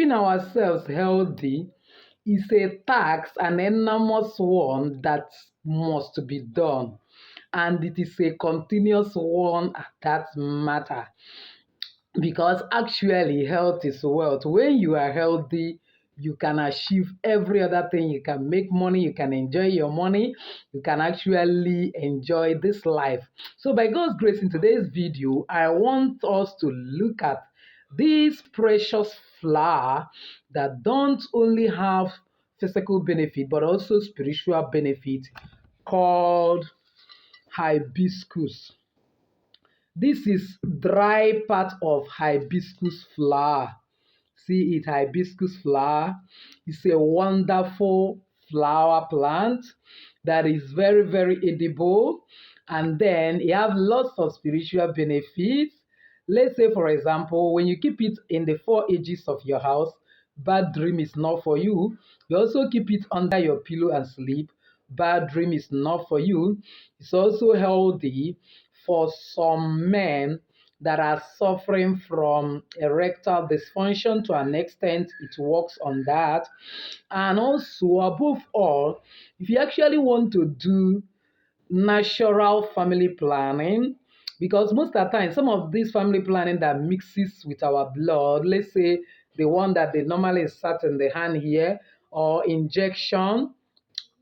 keeping ourselves healthy is a task, an enormous one that must be done. And it is a continuous one at that matter. Because actually, health is wealth. When you are healthy, you can achieve every other thing. You can make money, you can enjoy your money, you can actually enjoy this life. So, by God's grace, in today's video, I want us to look at this precious flower that don't only have physical benefit but also spiritual benefit, called hibiscus. This is dry part of hibiscus flower. See it, hibiscus flower. It's a wonderful flower plant that is very, very edible. And then it have lots of spiritual benefits. Let's say, for example, when you keep it in the 4 edges of your house, bad dream is not for you. You also keep it under your pillow and sleep. Bad dream is not for you. It's also healthy for some men that are suffering from erectile dysfunction. To an extent, it works on that. And also, above all, if you actually want to do natural family planning, because most of the time, some of this family planning that mixes with our blood, let's say the one that they normally insert in the hand here, or injection,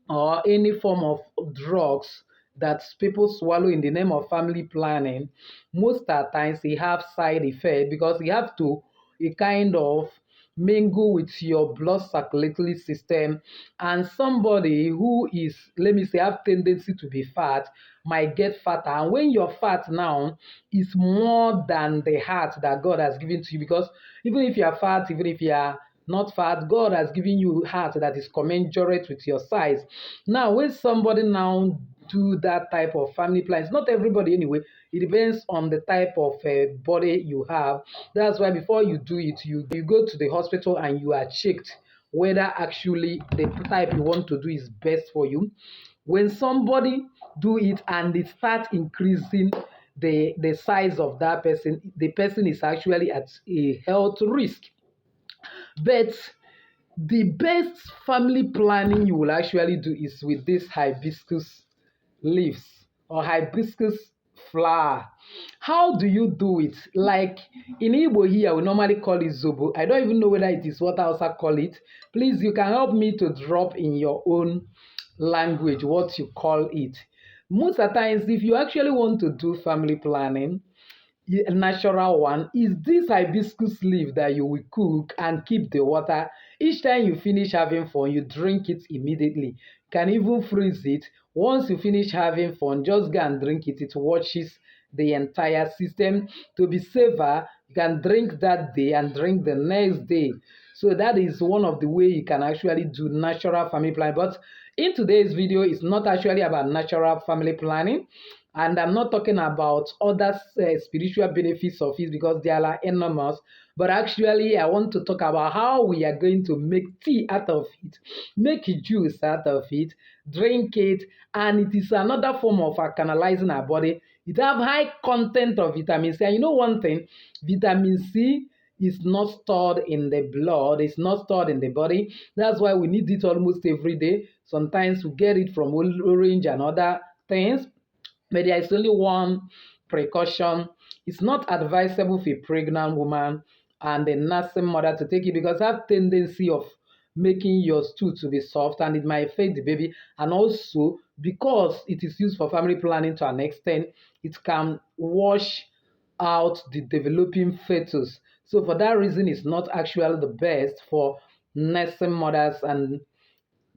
or any form of drugs that people swallow in the name of family planning, most of the times they have side effect, because you have to kind of mingle with your blood circulatory system. And somebody who is, let me say, have tendency to be fat might get fatter. And when you're fat now, it's more than the heart that God has given to you, because even if you are fat, even if you are not fat, God has given you heart that is commensurate with your size. Now, when somebody now do that type of family plans, not everybody anyway, it depends on the type of body you have. That's why before you do it, you go to the hospital and you are checked whether actually the type you want to do is best for you. When somebody do it and they start increasing the size of that person, the person is actually at a health risk. But the best family planning you will actually do is with this hibiscus leaves or hibiscus flower. How do you do it? Like in Igbo here, we normally call it zobo. I don't even know whether it is what I also call it. Please, you can help me to drop in your own language what you call it. Most of the times, if you actually want to do family planning, a natural one is this hibiscus leaf that you will cook and keep the water. Each time you finish having fun, you drink it immediately. You can even freeze it. Once you finish having fun, just go and drink it. It washes the entire system. To be safer, you can drink that day and drink the next day. So that is one of the way you can actually do natural family planning. But in today's video, it's not actually about natural family planning. And I'm not talking about other spiritual benefits of it, because they are enormous. But actually, I want to talk about how we are going to make tea out of it, make juice out of it, drink it. And it is another form of canalizing our body. It have high content of vitamin C. And you know one thing, vitamin C is not stored in the blood, it's not stored in the body. That's why we need it almost every day. Sometimes we get it from orange and other things. But there is only one precaution. It's not advisable for a pregnant woman and a nursing mother to take it, because it has tendency of making your stool to be soft and it might affect the baby. And also, because it is used for family planning to an extent, it can wash out the developing fetus. So for that reason, it's not actually the best for nursing mothers and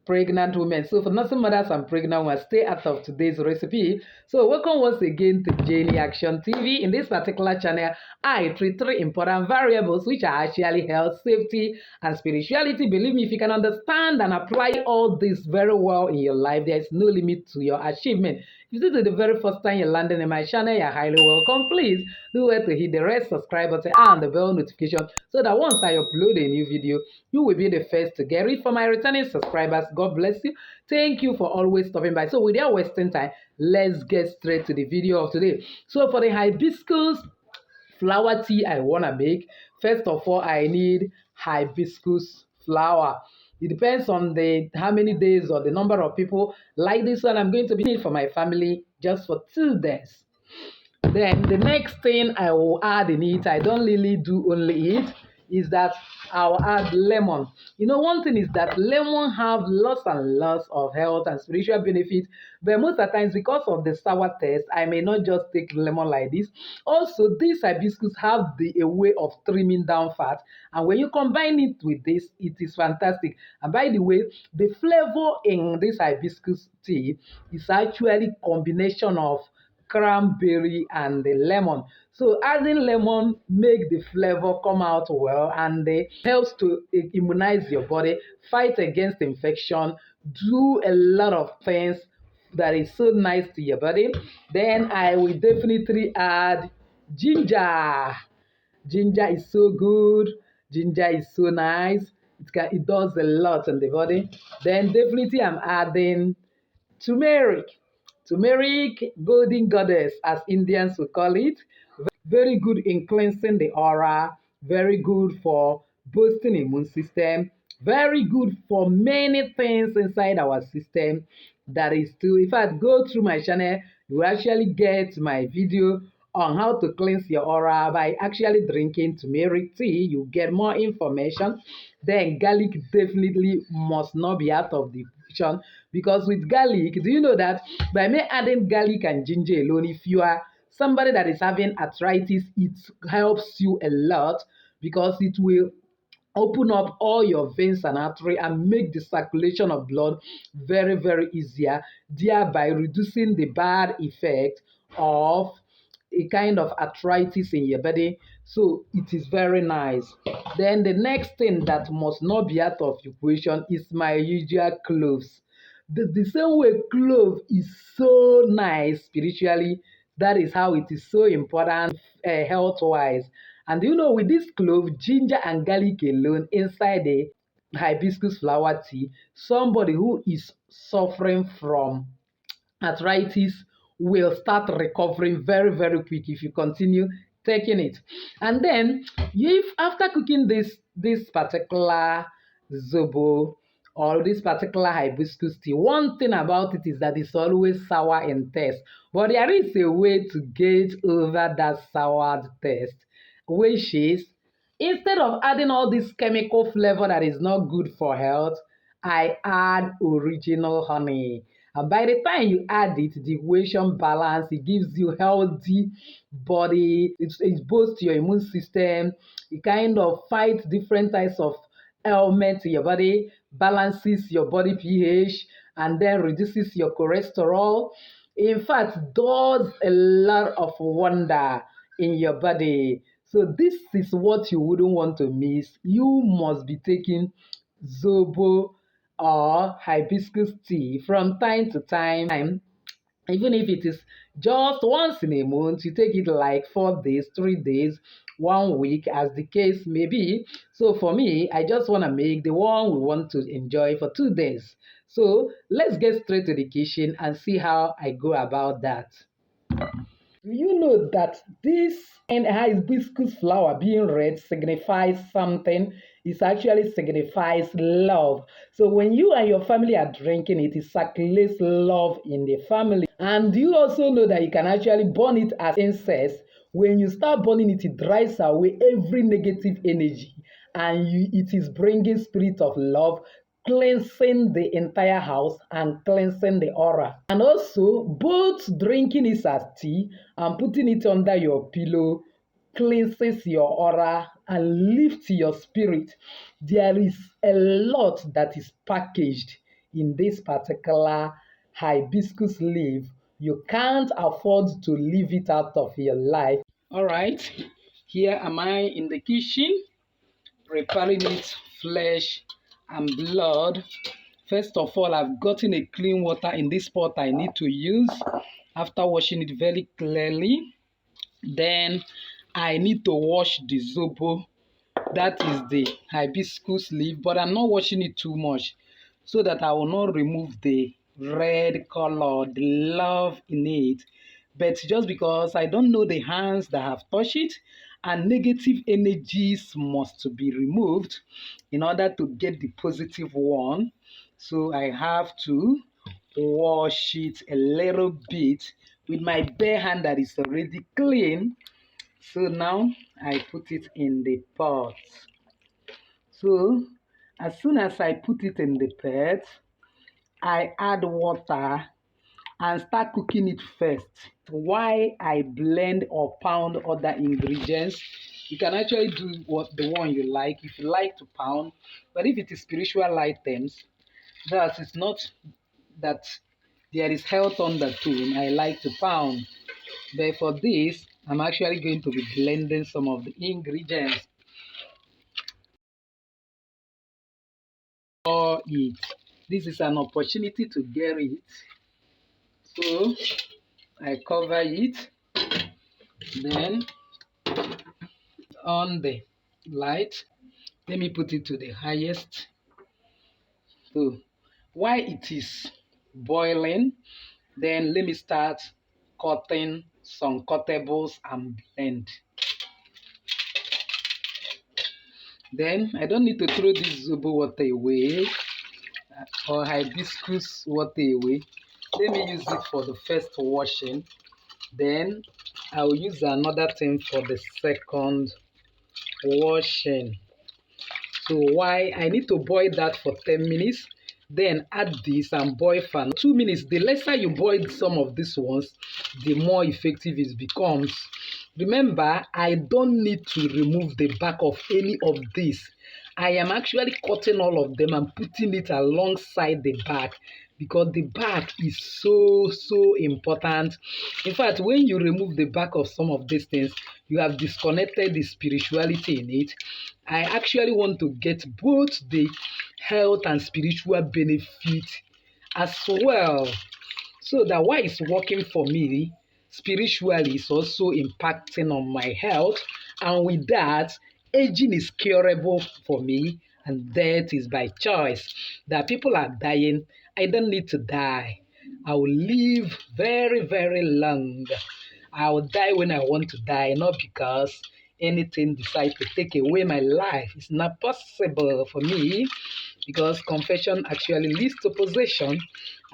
pregnant women. So for nursing mothers and pregnant women, stay out of today's recipe. So welcome once again to Jenny Action TV. In this particular channel, I treat 3 important variables which are actually health, safety, and spirituality. Believe me, if you can understand and apply all this very well in your life, there is no limit to your achievement. If this is the very first time you're landing in my channel, you're highly welcome. Please do well to hit the red subscribe button and the bell notification, so that once I upload a new video, you will be the first to get it. For my returning subscribers, God bless you. Thank you for always stopping by. So without wasting time, let's get straight to the video of today. So for the hibiscus flower tea I want to make, first of all, I need hibiscus flower. It depends on the how many days or the number of people like this one. I'm going to be for my family just for 2 days. Then the next thing I will add in it, I don't really do only it, is that I'll add lemon. You know, one thing is that lemon have lots and lots of health and spiritual benefits, but most of the times because of the sour taste, I may not just take lemon like this. Also, these hibiscus have a way of trimming down fat, and when you combine it with this, it is fantastic. And by the way, the flavor in this hibiscus tea is actually combination of cranberry and the lemon. So adding lemon make the flavor come out well, and it helps to immunize your body, fight against infection, do a lot of things that is so nice to your body. Then I will definitely add ginger. Ginger is so good. Ginger is so nice. It does a lot in the body. Then definitely I'm adding turmeric. Turmeric, golden goddess, as Indians would call it. Very good in cleansing the aura, very good for boosting immune system, very good for many things inside our system. That is to, in fact, go through my channel, you actually get my video on how to cleanse your aura by actually drinking turmeric tea. You get more information. Then garlic definitely must not be out of the equation, because with garlic, do you know that by me adding garlic and ginger alone, if you are somebody that is having arthritis, it helps you a lot, because it will open up all your veins and artery and make the circulation of blood very, very easier, thereby reducing the bad effect of a kind of arthritis in your body. So it is very nice. Then the next thing that must not be out of equation is my usual cloves. The same way clove is so nice spiritually, that is how it is so important health wise. And you know, with this clove, ginger, and garlic alone inside the hibiscus flower tea, somebody who is suffering from arthritis will start recovering very, very quick if you continue taking it. And then, if after cooking this particular zobo or this particular hibiscus tea, one thing about it is that it's always sour in taste. But there is a way to get over that sour taste, which is, instead of adding all this chemical flavor that is not good for health, I add original honey. And by the time you add it, the equation balance, it gives you healthy body. It boosts your immune system. It kind of fights different types of ailments in your body, balances your body pH, and then reduces your cholesterol. In fact, does a lot of wonder in your body. So this is what you wouldn't want to miss. You must be taking Zobo or hibiscus tea from time to time. Even if it is just once in a month, you take it like 4 days, 3 days, 1 week, as the case may be. So for me, I just want to make the one we want to enjoy for 2 days. So let's get straight to the kitchen and see how I go about that. Do you know that this and hibiscus flower being red signifies something? It actually signifies love. So when you and your family are drinking it, it circulates love in the family. And you also know that you can actually burn it as incense. When you start burning it, it drives away every negative energy, and it is bringing spirit of love, cleansing the entire house and cleansing the aura. And also, both drinking it as tea and putting it under your pillow cleanses your aura and lifts your spirit. There is a lot that is packaged in this particular hibiscus leaf. You can't afford to leave it out of your life. All right, here am I in the kitchen preparing it flesh and blood. First of all, I've gotten a clean water in this pot I need to use after washing it very clearly. Then I need to wash the zobo, that is the hibiscus leaf, but I'm not washing it too much so that I will not remove the red color, the love in it. But just because I don't know the hands that have touched it, and negative energies must be removed in order to get the positive one. So I have to wash it a little bit with my bare hand that is already clean. So now I put it in the pot. So as soon as I put it in the pot, I add water and start cooking it first. Why I blend or pound other ingredients, you can actually do what the one you like. If you like to pound, but if it is spiritual items, that is not that there is health undertone, I like to pound. But for this, I'm actually going to be blending some of the ingredients for it. This is an opportunity to get it. So I cover it, then on the light, let me put it to the highest. So while it is boiling, then let me start cutting some cuttables and blend. Then I don't need to throw this zobo water away or hibiscus water away. Let me use it for the first washing. Then I will use another thing for the second washing. So why I need to boil that for 10 minutes, then add this and boil for 2 minutes. The lesser you boil some of these ones, the more effective it becomes. Remember, I don't need to remove the back of any of this. I am actually cutting all of them and putting it alongside the back because the back is so important. In fact, when you remove the back of some of these things, you have disconnected the spirituality in it. I actually want to get both the health and spiritual benefit as well. So that why it's working for me spiritually is also impacting on my health. And with that, aging is curable for me and death is by choice. That people are dying, I don't need to die. I will live very long. I will die when I want to die, not because anything decides to take away my life. It's not possible for me because confession actually leads to possession.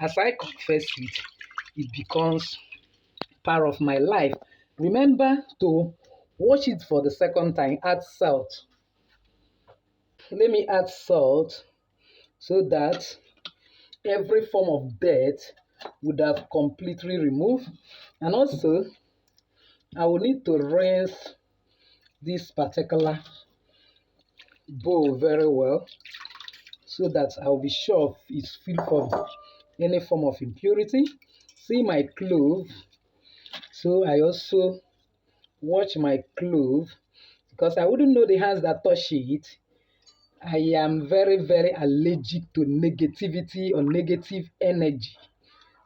As I confess it, it becomes part of my life. Remember to watch it for the second time. Add salt. Let me add salt so that every form of death would have completely removed. And also, I will need to rinse this particular bowl very well so that I'll be sure it's free from any form of impurity. See my clove. So I also watch my clove because I wouldn't know the hands that touch it. I am very allergic to negativity or negative energy.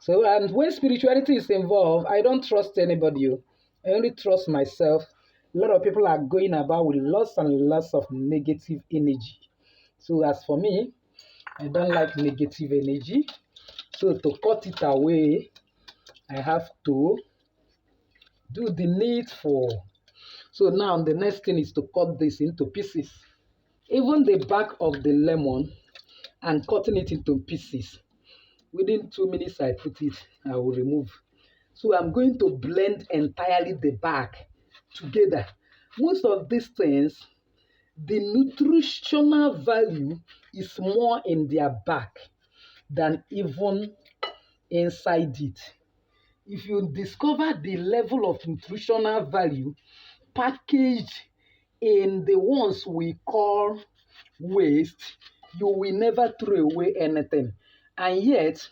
So, and when spirituality is involved, I don't trust anybody. I only trust myself. A lot of people are going about with lots and lots of negative energy. So, as for me, I don't like negative energy. So, to cut it away, I have to do the needful. So, now the next thing is to cut this into pieces. Even the back of the lemon and cutting it into pieces. Within 2 minutes, I put it, I will remove. So I'm going to blend entirely the back together. Most of these things, the nutritional value is more in their back than even inside it. If you discover the level of nutritional value packaged in the ones we call waste, you will never throw away anything. And yet,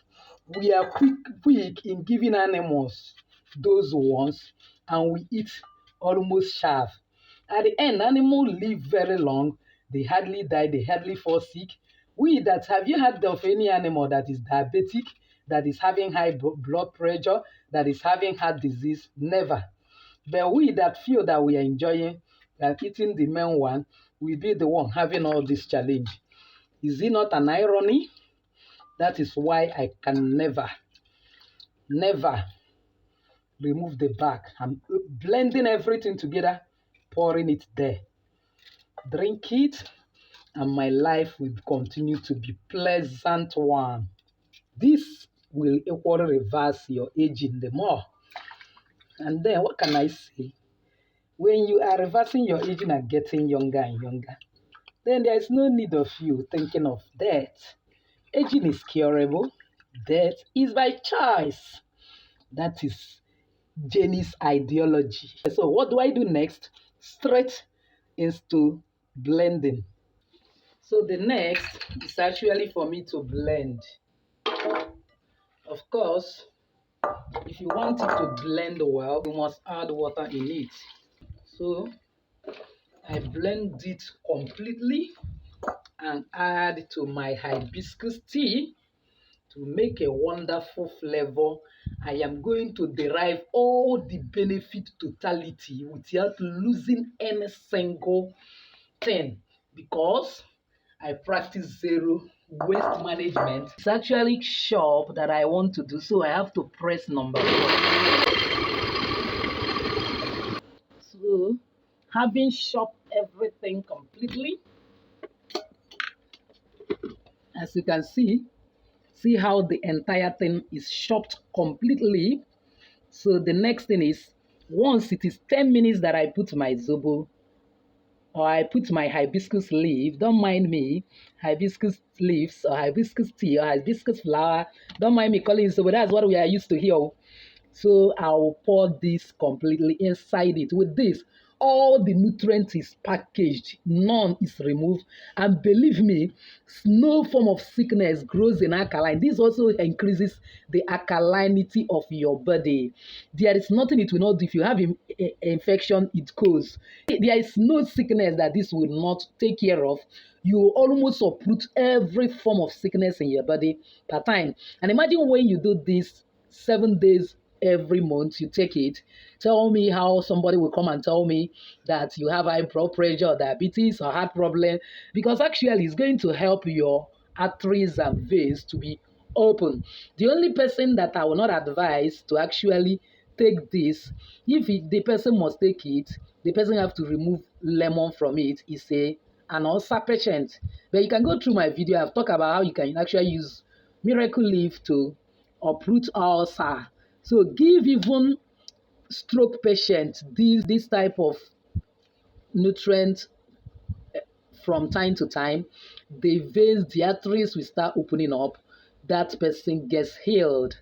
we are quick in giving animals those ones, and we eat almost sharp. At the end, animals live very long. They hardly die. They hardly fall sick. Have you heard of any animal that is diabetic, that is having high blood pressure, that is having heart disease? Never. But we that feel that we are enjoying, that eating the main one, will be the one having all this challenge. Is it not an irony? That is why I can never remove the back. I'm blending everything together pouring it there. Drink it, and my life will continue to be pleasant one. This will equally reverse your aging the more. And then what can I say? When you are reversing your aging and getting younger and younger, then there is no need of you thinking of death. Aging is curable. Death is by choice. That is Jenny's ideology. So what do I do next? Straight into blending. So the next is actually for me to blend. Of course, if you want it to blend well, you must add water in it. So I blend it completely and add to my hibiscus tea to make a wonderful flavor. I am going to derive all the benefit totality without losing any single thing because I practice zero waste management. It's actually shop that I want to do, so I have to press number 4. So having chopped everything completely, as you can see how the entire thing is chopped completely. So the next thing is, once it is 10 minutes that I put my zobo or I put my hibiscus leaf, don't mind me, hibiscus leaves or hibiscus tea or hibiscus flower, don't mind me calling it so, but that's what we are used to here. So I'll pour this completely inside it. With this, all the nutrients is packaged, none is removed. And believe me, no form of sickness grows in alkaline. This also increases the alkalinity of your body. There is nothing it will not do. If you have infection, it goes. There is no sickness that this will not take care of. You almost uproot every form of sickness in your body per time. And imagine when you do this 7 days every month, you take it. Tell me how somebody will come and tell me that you have high blood pressure or diabetes or heart problem, because actually it's going to help your arteries and veins to be open. The only person that I will not advise to actually take this, if the person must take it, the person have to remove lemon from it, is an ulcer patient. But you can go through my video. I've talked about how you can actually use miracle leaf to uproot ulcer. So give even stroke patients this type of nutrient from time to time. The veins, the arteries will start opening up. That person gets healed.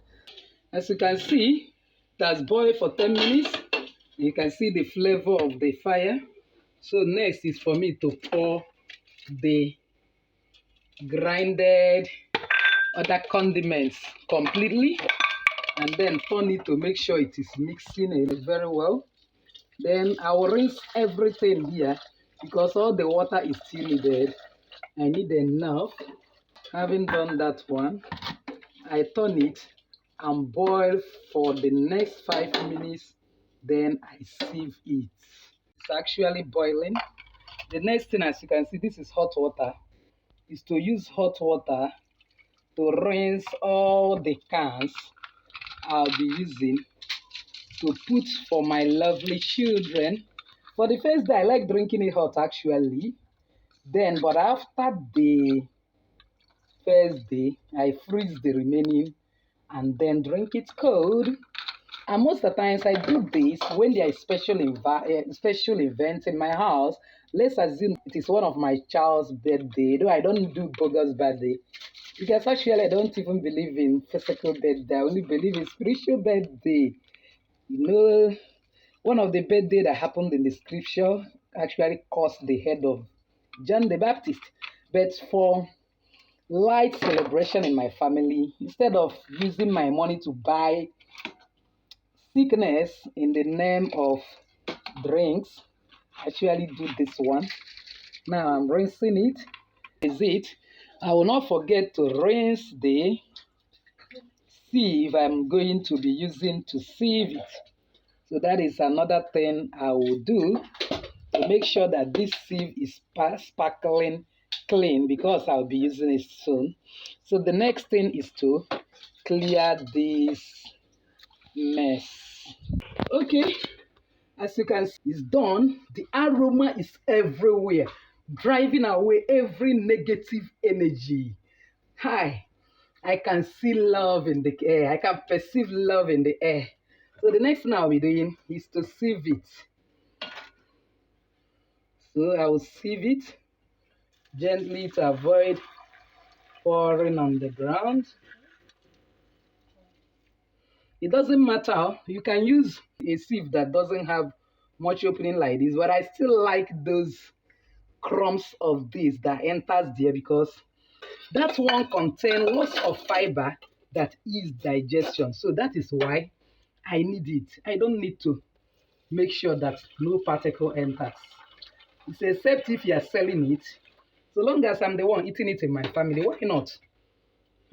As you can see, that's boiled for 10 minutes. You can see the flavor of the fire. So next is for me to pour the grinded other condiments completely, and then turn it to make sure it is mixing it very well. Then I will rinse everything here because all the water is still needed. I need enough. Having done that one, I turn it and boil for the next 5 minutes. Then I sieve it. It's actually boiling. The next thing, as you can see, this is hot water, is to use hot water to rinse all the cans I'll be using to put for my lovely children. For the first day, I like drinking it hot actually. Then, but after the first day, I freeze the remaining and then drink it cold. And most of the times I do this when there is special events in my house. Let's assume it is one of my child's birthday, though I don't do bogus birthday. Because actually I don't even believe in physical birthday. I only believe in spiritual birthday. You know, one of the birthday that happened in the scripture actually cost the head of John the Baptist. But for light celebration in my family, instead of using my money to buy sickness in the name of drinks, I actually do this one. Now I'm rinsing it. Is it? I will not forget to rinse the sieve I'm going to be using to sieve it. So that is another thing I will do to make sure that this sieve is sparkling clean because I'll be using it soon. So the next thing is to clear this mess. Okay, As you can see, it's done. The aroma is everywhere, driving away every negative energy. Hi, I can see love in the air. I can perceive love in the air. So the next thing I'll be doing is to sieve it. So I will sieve it gently to avoid pouring on the ground. It doesn't matter. You can use a sieve that doesn't have much opening like this, but I still like those crumbs of this that enters there because that one contains lots of fiber that is digestion. So that is why I need it. I don't need to make sure that no particle enters. It's except if you are selling it. So long as I'm the one eating it in my family, why not?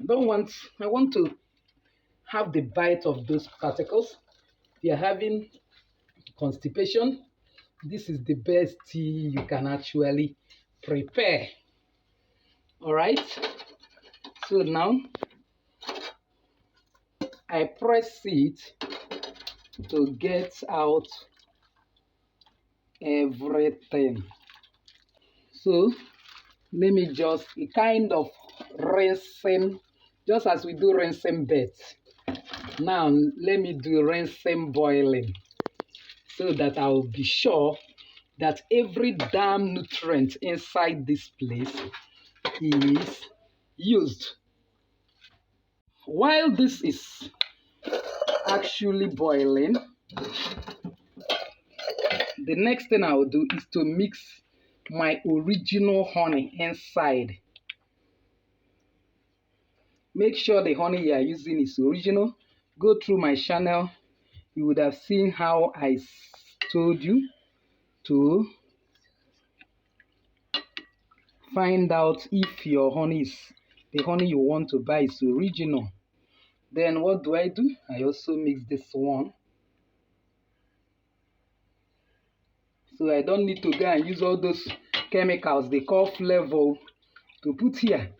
I want to have the bite of those particles. If you're having constipation, this is the best tea you can actually prepare. All right. So now I press it to get out everything. So let me just kind of rinsing, just as we do rinsing beds. Now let me do rinsing boiling so that I will be sure that every damn nutrient inside this place is used. While this is actually boiling, the next thing I will do is to mix my original honey inside. Make sure the honey you are using is original. Go through my channel. You would have seen how I told you to find out if your honey is the honey you want to buy is original. Then what do? I also mix this one. So I don't need to go and use all those chemicals they call flavor to put here.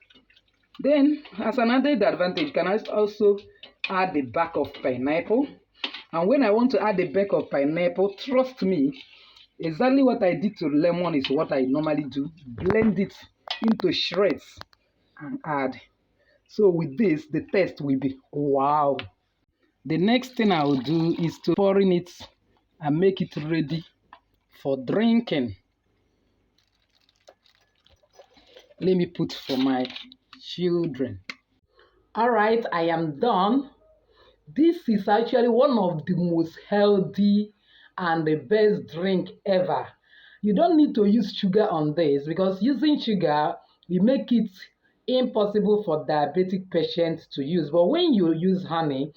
Then, as an added advantage, you can also add the back of pineapple. And when I want to add the back of pineapple, trust me, exactly what I did to lemon is what I normally do. Blend it into shreds and add. So with this, the taste will be wow. The next thing I will do is to pour in it and make it ready for drinking. Let me put for my children. All right, I am done. This is actually one of the most healthy and the best drink ever. You don't need to use sugar on this because using sugar will make it impossible for diabetic patients to use. But when you use honey,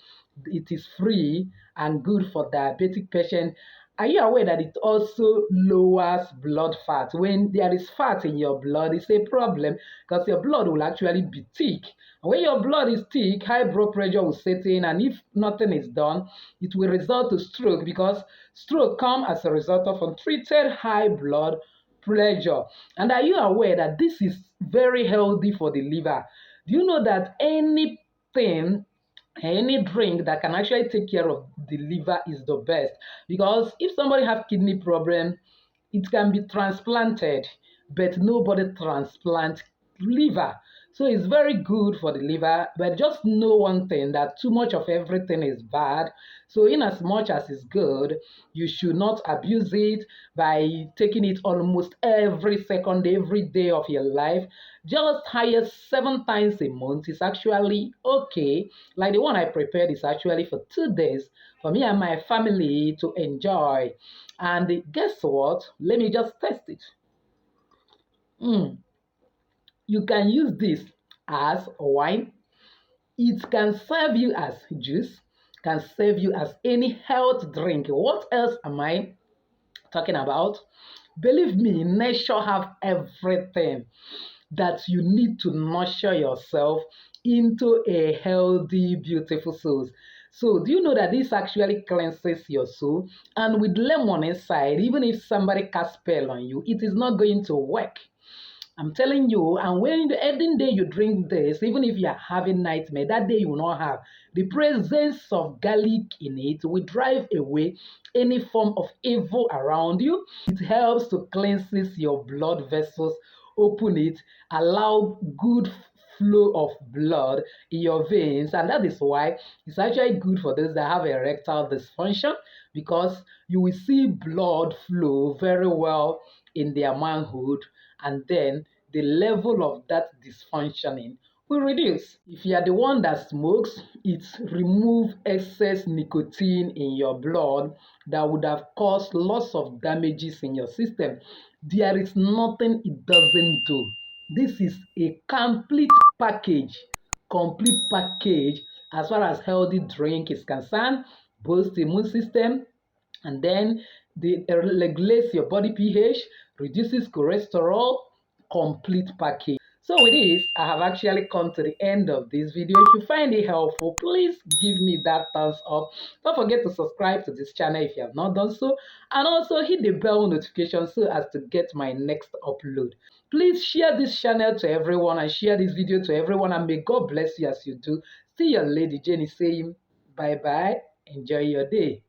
it is free and good for diabetic patients. Are you aware that it also lowers blood fat? When there is fat in your blood, it's a problem because your blood will actually be thick. And when your blood is thick, high blood pressure will set in, and if nothing is done, it will result to stroke because stroke comes as a result of untreated high blood pressure. And are you aware that this is very healthy for the liver? Do you know that any drink that can actually take care of the liver is the best? Because if somebody have kidney problem, it can be transplanted, but nobody transplant liver. So it's very good for the liver, but just know one thing, that too much of everything is bad. So in as much as it's good, you should not abuse it by taking it almost every second, every day of your life. Just hire 7 times a month is actually okay. Like the one I prepared is actually for 2 days for me and my family to enjoy. And guess what? Let me just test it. You can use this as wine. It can serve you as juice, can serve you as any health drink. What else am I talking about? Believe me, nature have everything that you need to nurture yourself into a healthy, beautiful soul. So do you know that this actually cleanses your soul? And with lemon inside, even if somebody casts spell on you, it is not going to work. I'm telling you, and when the ending day you drink this, even if you are having nightmare, that day you will not have. The presence of garlic in it will drive away any form of evil around you. It helps to cleanses your blood vessels, open it, allow good flow of blood in your veins, and that is why it's actually good for those that have erectile dysfunction, because you will see blood flow very well in their manhood, and then the level of that dysfunctioning will reduce. If you are the one that smokes, it removes excess nicotine in your blood that would have caused lots of damages in your system. There is nothing it doesn't do. This is a package, complete package as far as healthy drink is concerned, boosts immune system, and then the regulates your body pH, reduces cholesterol, complete package. So with this, I have actually come to the end of this video. If you find it helpful, please give me that thumbs up. Don't forget to subscribe to this channel if you have not done so, and also hit the bell notification so as to get my next upload. Please share this channel to everyone and share this video to everyone, and may God bless you as you do. See your lady Jenny saying bye bye. Enjoy your day.